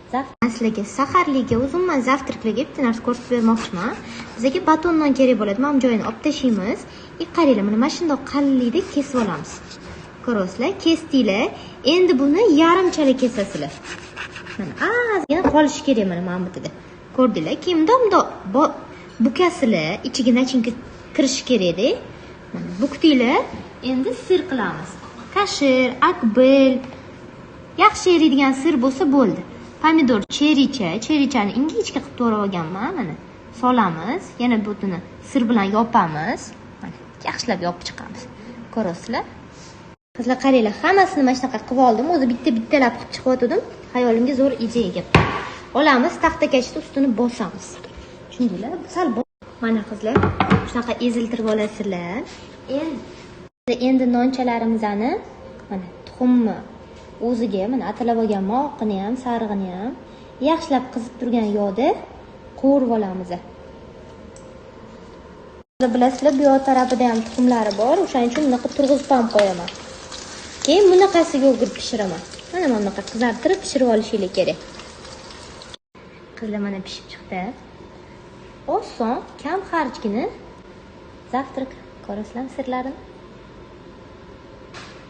Sizlarga saharlikka, uzunman zavtriklarga bitta narsa ko'rsatib bermoqchiman. Bizga batondan kerak bo'ladi. Mana bu joyini olib tashlaymiz. Qaranglar, mana shundoq qalinlikda kesib olamiz. Ko'rasizlar, kesdinglar. Endi buni yarimchalik kesasizlar. Mana ozgina qolishi kerak mana bu yerda. Ko'rdinglar? Keyin bundoq bukasizlar, ichiga nachinka kirishi kerak-da. Mana bukdinglar. Endi sir qilamiz. Kashir, akbel, yaxshi eriydigan sir bo'lsa bo'ldi. Pomidor, cherichani ingichka qilib to'g'rab olganman. Mana solamiz. Yana butini sir bilan yopamiz. Mana yaxshilab yopib chiqamiz. Ko'rasizlar? Qizlar qaranglar, hammasini mana shunaqa qilib oldim. O'zi bittalab qilib chiqyotdim. Xayolimga zo'r ideya keldi. Olamiz, taxtakachni ustini bosamiz. Tushundinglar? Sal mana qizlar, shunaqa eziltirib olasizlar. Endi nonchalarimizni mana tuxumni o'ziga mana atalab olgan moqini ham, sarig'ini ham yaxshilab qizib turgan yog'da qo'rib olamiz. Bilasizlar, bu yoq tarafida ham tuxumlari bor, o'shaning uchun bunaqa turg'izib ham qo'yaman. Keyin bunaqasiga o'girib pishiraman. Mana bunaqa qizartirib pishirib olishinglar kerak. Qizlar mana pishib chiqdi. Oson, kam xarjgina zavtrak. Ko'rasizlar sirlarini?